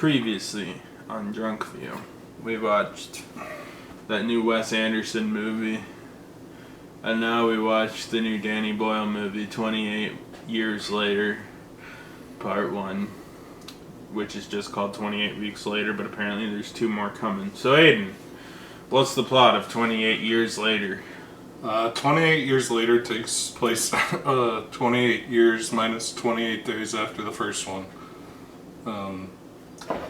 Previously on Drunkview, we watched that new Wes Anderson movie, and now we watched the new Danny Boyle movie, 28 Years Later, Part 1, which is just called 28 Weeks Later, but apparently there's two more coming. So Aiden, what's the plot of 28 Years Later? 28 Years Later takes place 28 years minus 28 days after the first one.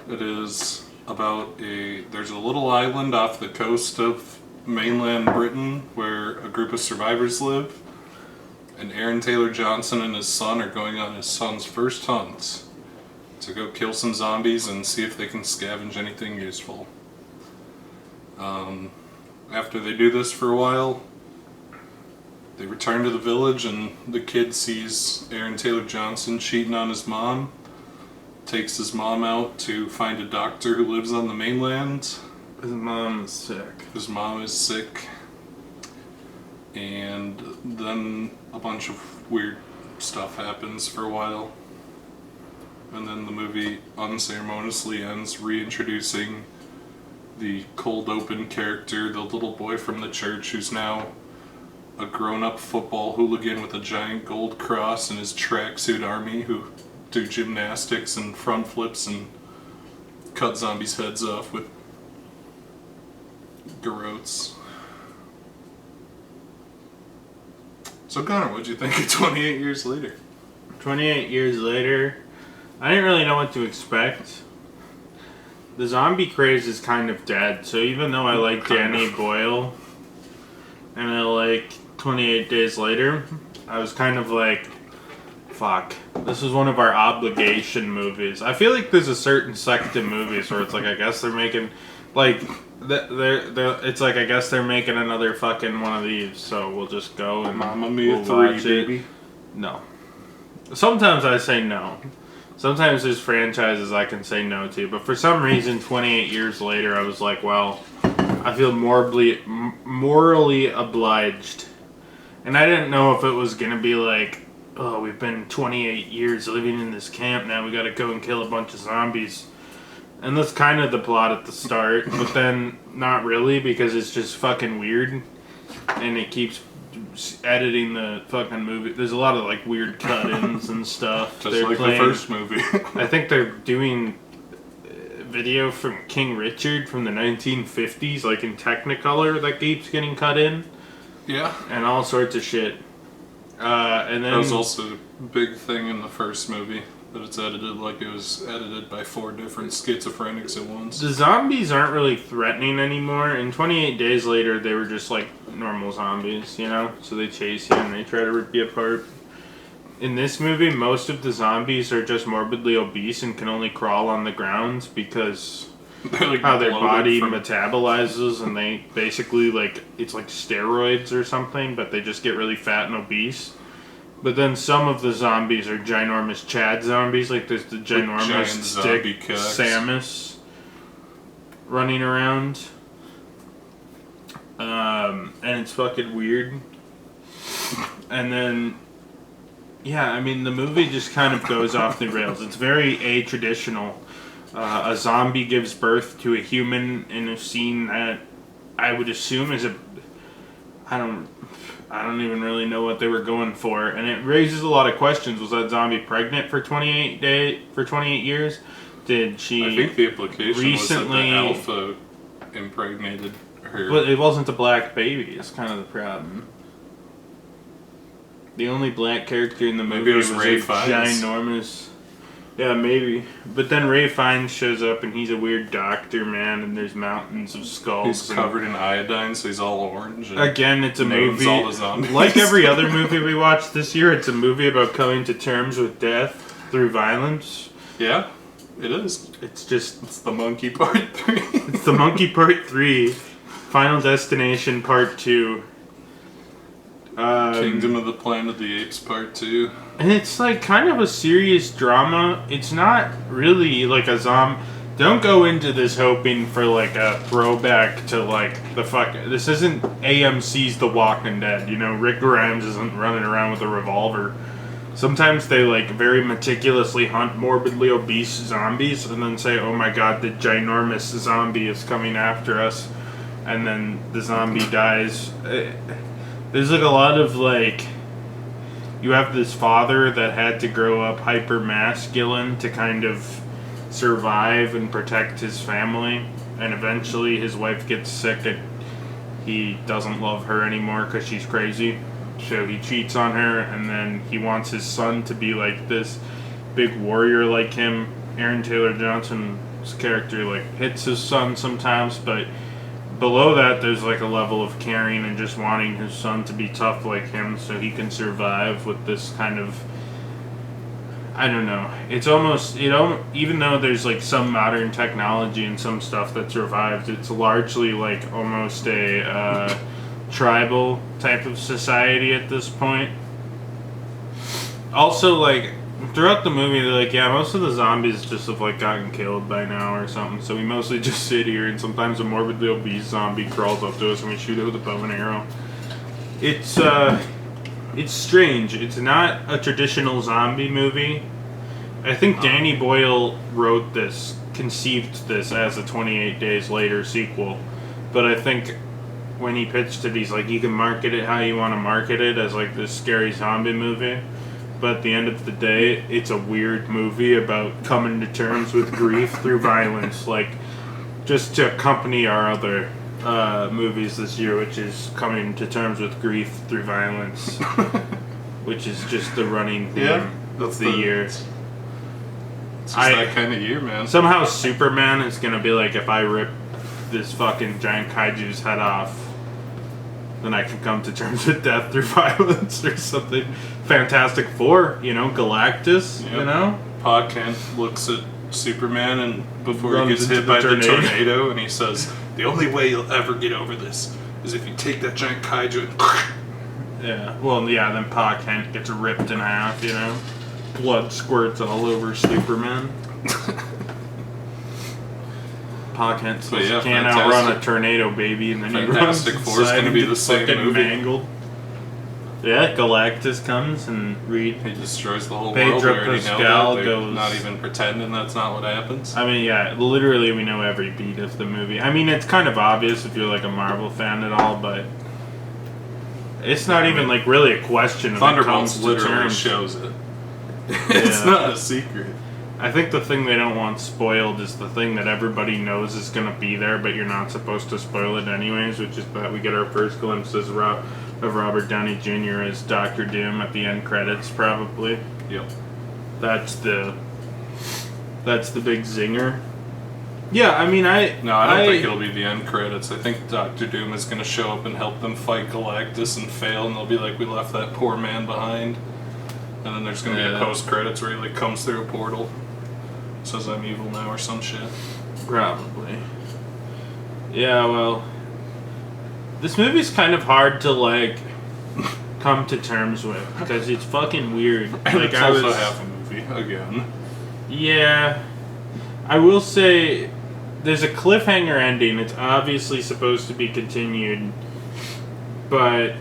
It is about there's a little island off the coast of mainland Britain where a group of survivors live, and Aaron Taylor Johnson and his son are going on his son's first hunt to go kill some zombies and see if they can scavenge anything useful. After they do this for a while, they return to the village and the kid sees Aaron Taylor Johnson cheating on his mom, takes his mom out to find a doctor who lives on the mainland. His mom is sick. His mom is sick. And then a bunch of weird stuff happens for a while. And then the movie unceremoniously ends reintroducing the cold open character, the little boy from the church who's now a grown-up football hooligan with a giant gold cross and his tracksuit army who do gymnastics and front flips and cut zombies' heads off with garrotes. So Connor, what'd you think of 28 Years Later? 28 Years Later, I didn't really know what to expect. The zombie craze is kind of dead, so even though I like Danny Boyle and I like 28 Days Later, I was kind of like, fuck, this is one of our obligation movies. I feel like there's a certain sect of movies where it's like, I guess they're making, like, it's like, I guess they're making another fucking one of these, so we'll just go and Mamma Mia we'll 3, watch baby. it. No. Sometimes I say no. Sometimes there's franchises I can say no to, but for some reason, 28 Years Later, I was like, well, I feel morally obliged. And I didn't know if it was going to be like, oh, we've been 28 years living in this camp, now we gotta go and kill a bunch of zombies. And that's kind of the plot at the start, but then not really, because it's just fucking weird. And it keeps editing the fucking movie. There's a lot of like weird cut-ins and stuff. Just like the first movie. I think they're doing video from King Richard from the 1950s, like in Technicolor, that keeps getting cut in. Yeah. And all sorts of shit. And then that was also a big thing in the first movie, that it's edited like it was edited by 4 different schizophrenics at once. The zombies aren't really threatening anymore. In 28 Days Later, they were just like normal zombies, you know? So they chase you and they try to rip you apart. In this movie, most of the zombies are just morbidly obese and can only crawl on the ground because like how their body metabolizes, and they basically, like, it's like steroids or something, but they just get really fat and obese. But then some of the zombies are ginormous Chad zombies, like there's the ginormous stick Samus running around. And it's fucking weird. And then, yeah, I mean, the movie just kind of goes off the rails. It's very a-traditional. A zombie gives birth to a human in a scene that I would assume is I don't even really know what they were going for, and it raises a lot of questions. Was that zombie pregnant for 28 years? Did she? I think the implication recently, was that the alpha impregnated her. But it wasn't a black baby. It's kind of the problem. The only black character in the movie was Ray a Fiennes. ginormous. Yeah, maybe. But then Ray Fiennes shows up, and he's a weird doctor, man, and there's mountains of skulls. He's covered in iodine, so he's all orange. Again, it's a movie. All the zombies. Like every other movie we watched this year, it's a movie about coming to terms with death through violence. Yeah, it is. It's the Monkey Part 3. It's the Monkey Part 3. Final Destination Part 2. Kingdom of the Planet of the Apes Part 2. And it's like kind of a serious drama. It's not really like a zombie. Don't go into this hoping for like a throwback to like the fuck. This isn't AMC's The Walking Dead. You know, Rick Grimes isn't running around with a revolver. Sometimes they like very meticulously hunt morbidly obese zombies and then say, "Oh my god, the ginormous zombie is coming after us," and then the zombie dies. There's like a lot of like, you have this father that had to grow up hyper masculine to kind of survive and protect his family, and eventually his wife gets sick and he doesn't love her anymore because she's crazy. So he cheats on her, and then he wants his son to be like this big warrior like him. Aaron Taylor Johnson's character like hits his son sometimes, but below that there's like a level of caring and just wanting his son to be tough like him so he can survive with this kind of, I don't know. It's almost, even though there's like some modern technology and some stuff that survived, it's largely like almost a tribal type of society at this point. Also, like, throughout the movie, they're like, yeah, most of the zombies just have like gotten killed by now or something, so we mostly just sit here, and sometimes a morbidly obese zombie crawls up to us and we shoot it with a bow and arrow. It's strange. It's not a traditional zombie movie. I think Danny Boyle conceived this as a 28 Days Later sequel, but I think when he pitched it, he's like, you can market it how you want to market it, as like this scary zombie movie, but at the end of the day, it's a weird movie about coming to terms with grief through violence, like just to accompany our other movies this year, which is coming to terms with grief through violence, which is just the running theme of the year. It's just that kind of year, man. Somehow Superman is gonna be like, if I rip this fucking giant kaiju's head off, then I can come to terms with death through violence or something. Fantastic Four, Galactus, Pa Kent looks at Superman and before Runs he gets into hit by the tornado. tornado, and he says, the only way you'll ever get over this is if you take that giant kaiju and Yeah. Well, yeah, then Pa Kent gets ripped in half, Blood squirts all over Superman. Pa Kent says, But yeah, can't Fantastic- outrun a tornado, baby, and then Fantastic he runs Four's inside gonna and be gets the same fucking movie. mangled. Yeah, Galactus comes and he destroys the whole Pedro world. We already know Pascal that. They're goes- not even pretending that's not what happens. I mean, yeah, literally we know every beat of the movie. I mean, it's kind of obvious if you're like a Marvel fan at all, but it's not even like really a question if it comes Thunderbolts to literally terms. shows it. It's Yeah. not a secret. I think the thing they don't want spoiled is the thing that everybody knows is going to be there, but you're not supposed to spoil it anyways, which is that we get our first glimpses of Robert Downey Jr. as Doctor Doom at the end credits, probably. Yep. That's the big zinger. Yeah, I mean, I don't think it'll be the end credits. I think Doctor Doom is going to show up and help them fight Galactus and fail, and they'll be like, we left that poor man behind. And then there's going to be a post-credits where he like comes through a portal, says I'm evil now or some shit. Probably. Yeah, well, this movie's kind of hard to like come to terms with because it's fucking weird. And Like it's also half a movie again. Yeah, I will say there's a cliffhanger ending. It's obviously supposed to be continued, but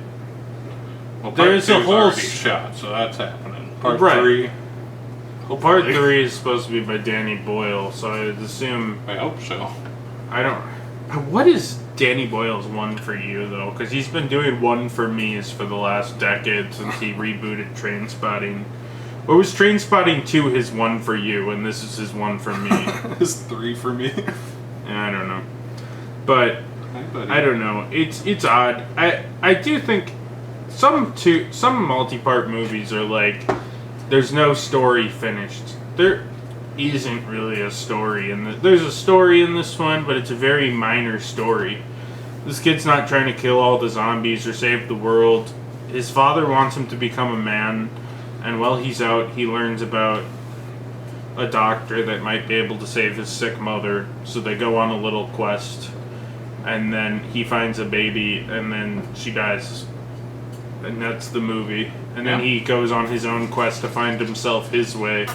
Well, there's a whole already shot, so that's happening. Part Right. 3. well, part hopefully. 3 is supposed to be by Danny Boyle, so I'd assume I hope so. I don't. What is Danny Boyle's One For You though? Because he's been doing One For Me's for the last decade since he rebooted Trainspotting. Or was Trainspotting 2 his One For You, and this is his One For Me? It's 3 for me. I don't know, but Hi, buddy. I don't know. It's odd. I do think some multi-part movies are like there's no story finished. There isn't really a story there's a story in this one, but it's a very minor story. This kid's not trying to kill all the zombies or save the world. His father wants him to become a man, and while he's out, he learns about a doctor that might be able to save his sick mother, so they go on a little quest, and then he finds a baby, and then she dies. And that's the movie. And then he goes on his own quest to find himself his way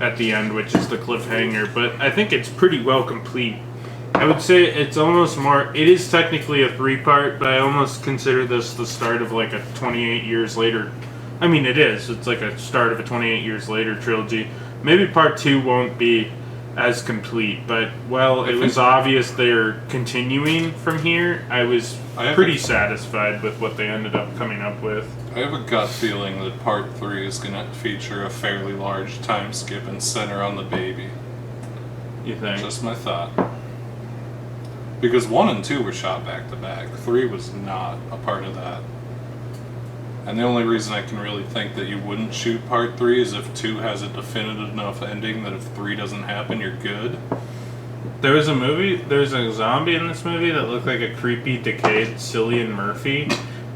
at the end, which is the cliffhanger. But I think it's pretty well complete. I would say it's almost more... It is technically a 3-part, but I almost consider this the start of like a 28 years later I mean, it is. It's like a start of a 28 years later trilogy. Maybe part 2 won't be as complete, but, well, it was obvious they're continuing from here. I was pretty satisfied with what they ended up coming up with. I have a gut feeling that part 3 is going to feature a fairly large time skip and center on the baby. You think? Just my thought. Because 1 and 2 were shot back to back. 3 was not a part of that. And the only reason I can really think that you wouldn't shoot part 3 is if 2 has a definitive enough ending that if 3 doesn't happen, you're good. There was a zombie in this movie that looked like a creepy, decayed Cillian Murphy.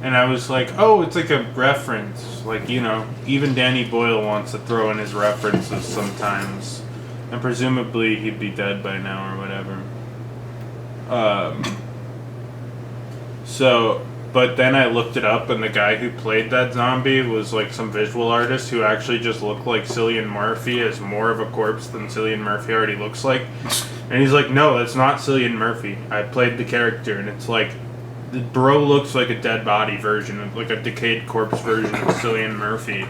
And I was like, oh, it's like a reference. Like, you know, even Danny Boyle wants to throw in his references sometimes. And presumably he'd be dead by now or whatever. But then I looked it up, and the guy who played that zombie was like some visual artist who actually just looked like Cillian Murphy as more of a corpse than Cillian Murphy already looks like. And he's like, no, that's not Cillian Murphy. I played the character, and it's like, the bro looks like a dead body version, of like a decayed corpse version of Cillian Murphy.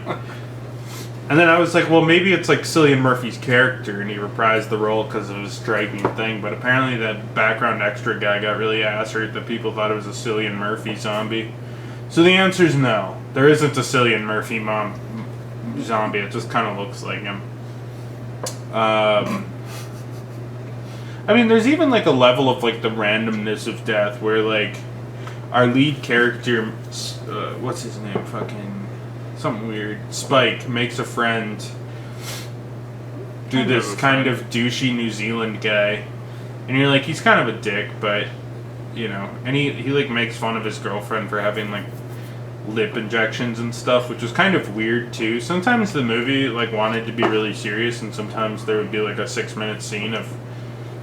And then I was like, well, maybe it's like Cillian Murphy's character, and he reprised the role because of his striking thing. But apparently that background extra guy got really ass hurt that people thought it was a Cillian Murphy zombie. So the answer is no. There isn't a Cillian Murphy zombie. It just kind of looks like him. I mean, there's even like a level of like the randomness of death where like our lead character, what's his name? Something weird. Spike makes a friend through this kind of douchey New Zealand guy. And you're like, he's kind of a dick, but, you know. And he like, makes fun of his girlfriend for having, like, lip injections and stuff, which was kind of weird, too. Sometimes the movie, like, wanted to be really serious, and sometimes there would be, like, a 6-minute scene of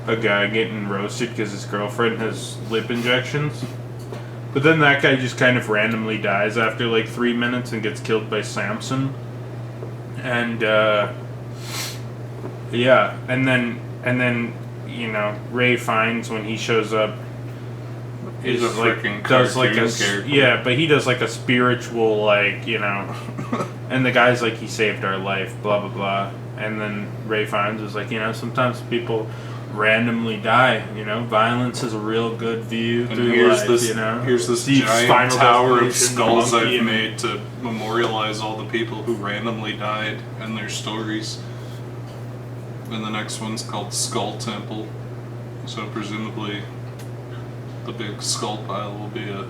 a guy getting roasted because his girlfriend has lip injections. But then that guy just kind of randomly dies after like 3 minutes and gets killed by Samson. And yeah, and then you know, Ray Fiennes when he shows up is like does like a character. Yeah, but he does like a spiritual like, you know, and the guy's like, he saved our life, blah blah blah. And then Ray Fiennes is like, you know, sometimes people randomly die, you know. Violence is a real good view and through here's life, this, you know. Here's this giant tower of skulls I've made to memorialize all the people who randomly died and their stories. And the next one's called Skull Temple. So presumably the big skull pile will be a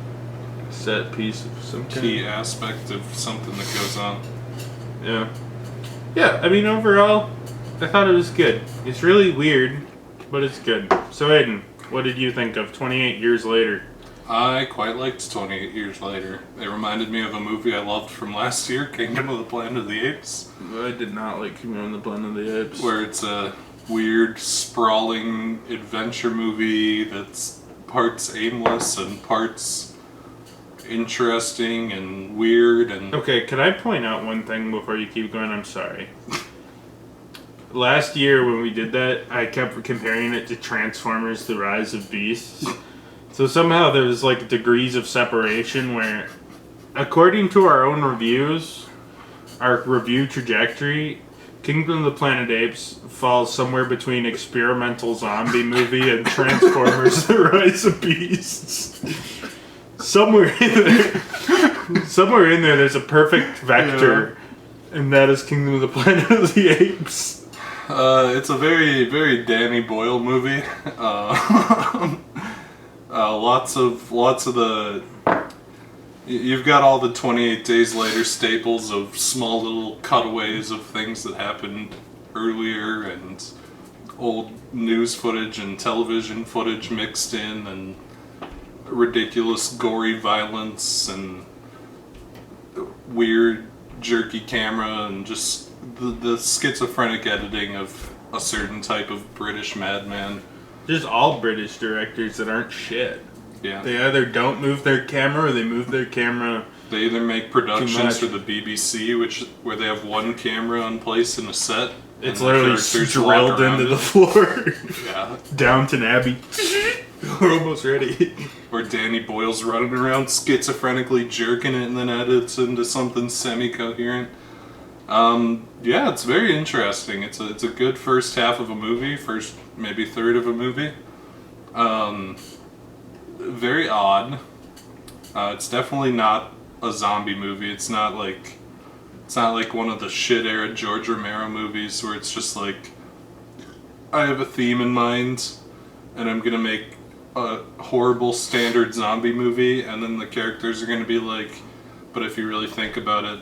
set piece of some key aspect of something that goes on. Yeah. Yeah, I mean, overall, I thought it was good. It's really weird, but it's good. So, Aiden, what did you think of 28 Years Later? I quite liked 28 Years Later. It reminded me of a movie I loved from last year, Kingdom of the Planet of the Apes. I did not like Kingdom of the Planet of the Apes. Where it's a weird, sprawling adventure movie that's parts aimless and parts interesting and weird and... Okay, could I point out one thing before you keep going? I'm sorry. Last year when we did that, I kept comparing it to Transformers: The Rise of Beasts. So somehow there's like degrees of separation where, according to our own reviews, our review trajectory, Kingdom of the Planet of the Apes falls somewhere between experimental zombie movie and Transformers: The Rise of Beasts. Somewhere in there, there's a perfect vector, and that is Kingdom of the Planet of the Apes. It's a very, very Danny Boyle movie. Lots of the... You've got all the 28 Days Later staples of small little cutaways of things that happened earlier and old news footage and television footage mixed in and ridiculous gory violence and weird jerky camera and just the schizophrenic editing of a certain type of British madman. There's all British directors that aren't shit. Yeah. They either don't move their camera or they move their camera. They either make productions for the BBC, where they have one camera in place in a set. It's literally drilled into the floor. Yeah. Downton Abbey. We're almost ready. Where Danny Boyle's running around schizophrenically jerking it and then edits into something semi-coherent. Yeah, it's very interesting. It's a good first half of a movie, first maybe third of a movie. Very odd. It's definitely not a zombie movie. It's not like one of the shit era George Romero movies where it's just like, I have a theme in mind and I'm gonna make a horrible standard zombie movie, and then the characters are gonna be like, but if you really think about it,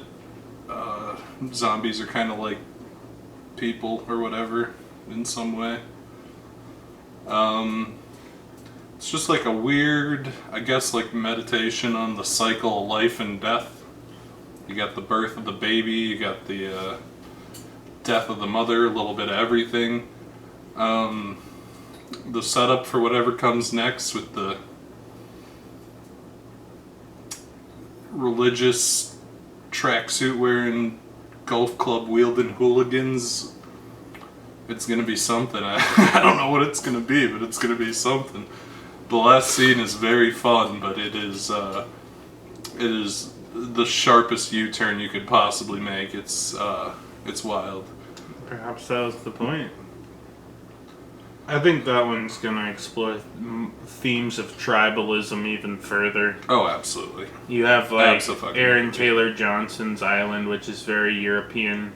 zombies are kind of like people or whatever in some way. It's just like a weird, I guess, like meditation on the cycle of life and death. You got the birth of the baby, you got the death of the mother, a little bit of everything. The setup for whatever comes next with the religious tracksuit wearing, golf club wielding hooligans. It's gonna be something. I don't know what it's gonna be, but it's gonna be something. The last scene is very fun, but it is the sharpest U-turn you could possibly make. It's wild. Perhaps that was the point. I think that one's gonna explore themes of tribalism even further. Oh, absolutely. You have like Absolutely. Aaron Taylor Johnson's Island, which is very European,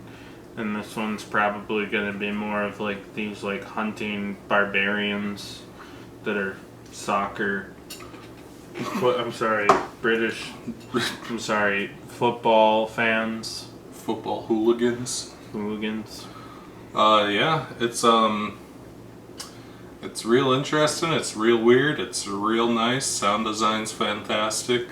and this one's probably gonna be more of like these like hunting barbarians that are British. I'm sorry, football fans. Football hooligans. Hooligans. Yeah, it's real interesting, it's real weird, it's real nice, sound design's fantastic.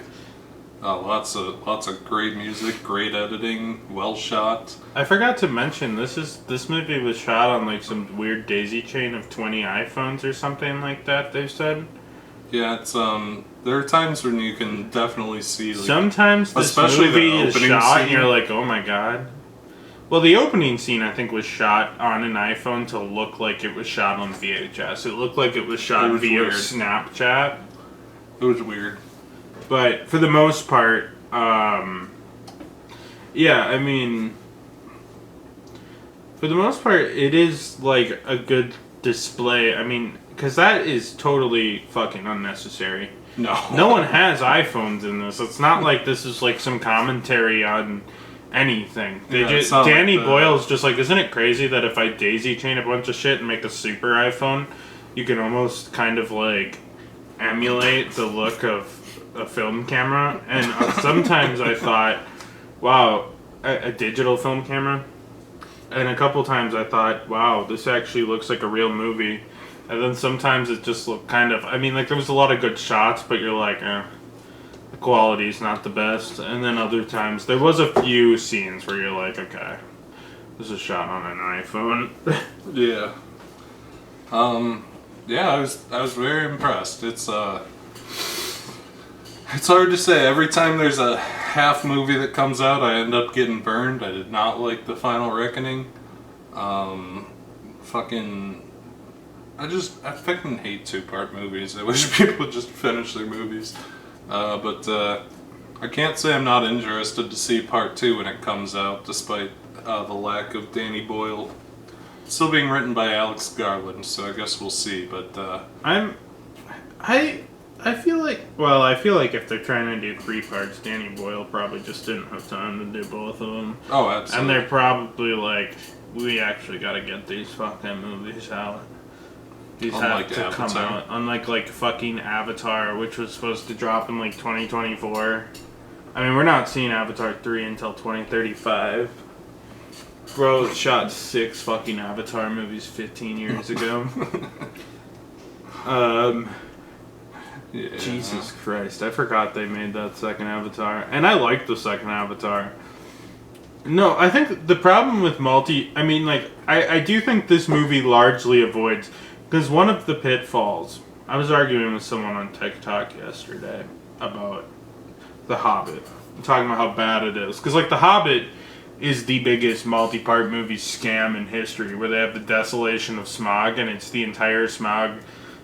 Lots of great music, great editing, well shot. I forgot to mention this movie was shot on like some weird daisy chain of 20 iPhones or something like that, they said. Yeah, it's there are times when you can definitely see like, sometimes this especially movie the is opening shot scene. and you're like, oh my god. Well, the opening scene I think was shot on an iPhone to look like it was shot on VHS. It looked like it was shot It was via weird. Snapchat. It was weird. But for the most part, yeah, I mean, for the most part, it is like a good display. I mean, because that is totally fucking unnecessary. No one has iPhones in this. It's not like this is like some commentary on anything. Yeah, it's not Danny like Boyle's just like, isn't it crazy that if I daisy chain a bunch of shit and make a super iPhone, you can almost kind of like emulate the look of a film camera? And sometimes I thought, wow, a digital film camera. And a couple times I thought, wow, this actually looks like a real movie. And then sometimes it just looked kind of, I mean, like there was a lot of good shots, but you're like, the quality's not the best. And then other times, there was a few scenes where you're like, okay, this is shot on an iPhone. Yeah. Yeah, I was very impressed. It's hard to say. Every time there's a half movie that comes out, I end up getting burned. I did not like The Final Reckoning. I fucking hate two-part movies. I wish people would just finish their movies. But I can't say I'm not interested to see part 2 when it comes out, despite the lack of Danny Boyle. It's still being written by Alex Garland, so I guess we'll see. But I feel like if they're trying to do 3 parts, Danny Boyle probably just didn't have time to do both of them. oh, absolutely. And they're probably like, we actually got to get these fucking movies out. These Unlike have to Avatar. come out. Unlike like fucking Avatar, which was supposed to drop in like 2024. I mean, we're not seeing Avatar 3 until 2035. Bro shot 6 fucking Avatar movies 15 years ago. Yeah. Jesus Christ, I forgot they made that second Avatar. And I liked the second Avatar. No, I think the problem with I do think this movie largely avoids, because one of the pitfalls, I was arguing with someone on TikTok yesterday about The Hobbit, talking about how bad it is. Because, like, The Hobbit is the biggest multi-part movie scam in history, where they have the desolation of Smog, and it's the entire Smog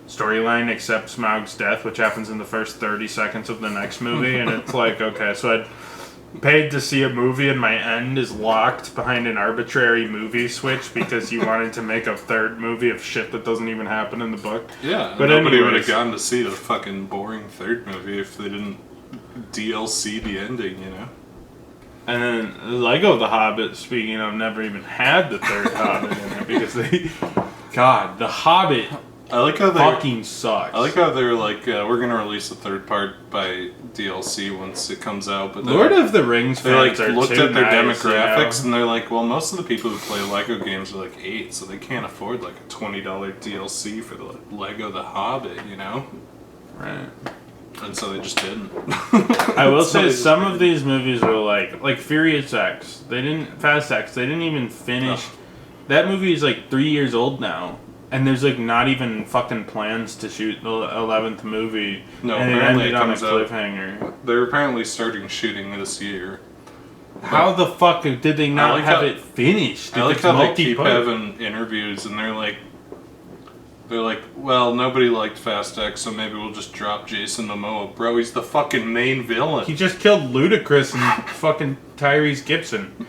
storyline except Smaug's death, which happens in the first 30 seconds of the next movie, and it's like, okay, so I'd paid to see a movie and my end is locked behind an arbitrary movie switch because you wanted to make a third movie of shit that doesn't even happen in the book. Yeah, but nobody would anyways, have gotten to see the fucking boring third movie if they didn't DLC the ending, you know? And then Lego The Hobbit, speaking of, never even had the third Hobbit in it because they... God, The Hobbit I like how fucking sucks. I like how they're like, we're gonna release a third part by DLC once it comes out, but Lord of the Rings they like fans are looked too at their nice, demographics you know? and they're like, well, most of the people who play Lego games are like 8, so they can't afford like a $20 DLC for the Lego The Hobbit, you know? Right. And so they just didn't. I will say some of these movies are like Furious X. Fast X. They didn't even finish. Oh. That movie is like 3 years old now, and there's like not even fucking plans to shoot the 11th movie. No, and it apparently ended it on a comes out. cliffhanger. They're apparently starting shooting this year. How the fuck did they not like have how- it finished? I like It's how they keep multi-part. having interviews and they're like, well, nobody liked Fast X, so maybe we'll just drop Jason Momoa. Bro, he's the fucking main villain. He just killed Ludacris and fucking Tyrese Gibson.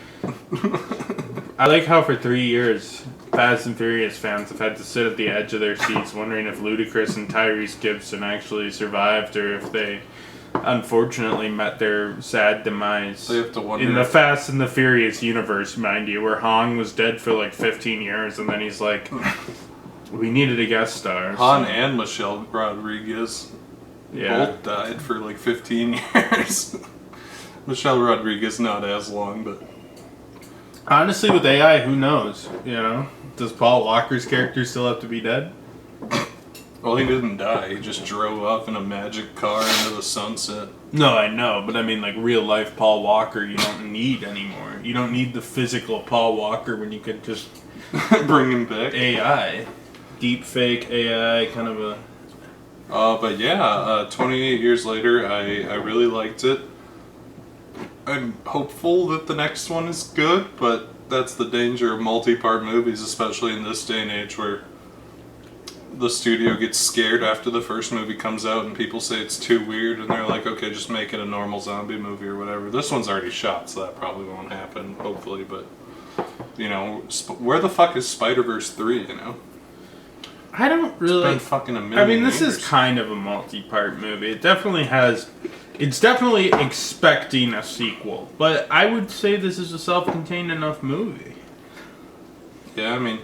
I like how for 3 years, Fast and Furious fans have had to sit at the edge of their seats wondering if Ludacris and Tyrese Gibson actually survived or if they unfortunately met their sad demise. They have to wonder In the if- Fast and the Furious universe, mind you, where Han was dead for like 15 years and then he's like, we needed a guest star. Han so- and Michelle Rodriguez yeah. both died for like 15 years. Michelle Rodriguez not as long, but Honestly, with AI, who knows? You know, does Paul Walker's character still have to be dead? well, he didn't die. He just drove off in a magic car into the sunset. No, I know, but I mean, like real life Paul Walker, you don't need anymore. You don't need the physical Paul Walker when you could just Bring him back. AI, deep fake AI, kind of a. But yeah, 28 years later, I really liked it. I'm hopeful that the next one is good, but that's the danger of multi-part movies, especially in this day and age where the studio gets scared after the first movie comes out and people say it's too weird and they're like, okay, just make it a normal zombie movie or whatever. This one's already shot, so that probably won't happen, hopefully, but, you know, where the fuck is Spider-Verse 3, you know? I don't really. It's been fucking a million I mean, this years. is kind of a multi-part movie. It definitely has. It's definitely expecting a sequel, but I would say this is a self-contained enough movie. Yeah, I mean,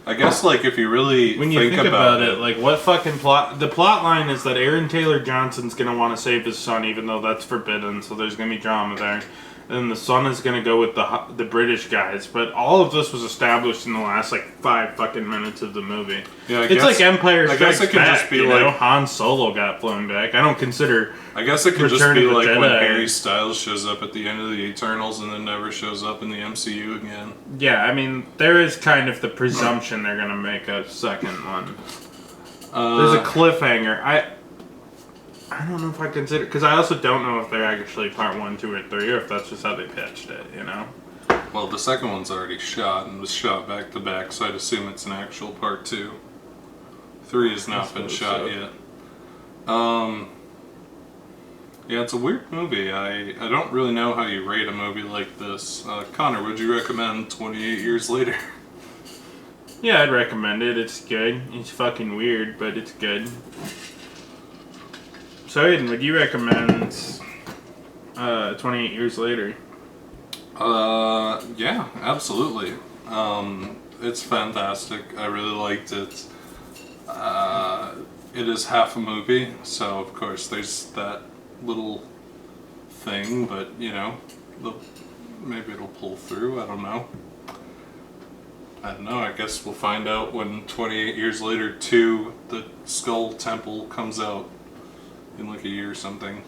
I guess, like, if you really When you think about it, like, what fucking plot... The plot line is that Aaron Taylor Johnson's gonna want to save his son, even though that's forbidden, so there's gonna be drama there. And the son is gonna go with the British guys, but all of this was established in the last, like, 5 fucking minutes of the movie. Yeah, I it's guess- like Empire I Strikes guess it can Back, just be you like- know? Han Solo got flown back. I don't consider... I guess it could just Return be of the like when Jedi. Harry Styles shows up at the end of the Eternals and then never shows up in the MCU again. Yeah, I mean, there is kind of the presumption they're gonna make a second one. There's a cliffhanger. I don't know if I consider... Because I also don't know if they're actually part 1, 2, or 3, or if that's just how they pitched it, you know? Well, the second one's already shot and was shot back to back, so I'd assume it's an actual part 2. 3 has not been suppose shot so. yet. Yeah, it's a weird movie. I don't really know how you rate a movie like this. Connor, would you recommend 28 Years Later? Yeah, I'd recommend it. It's good. It's fucking weird, but it's good. So, Aiden, would you recommend 28 Years Later? Yeah, absolutely. It's fantastic. I really liked it. It is half a movie, so of course there's that little thing, but you know, maybe it'll pull through. I don't know. I guess we'll find out when 28 Years Later 2, the Skull Temple, comes out in like a year or something.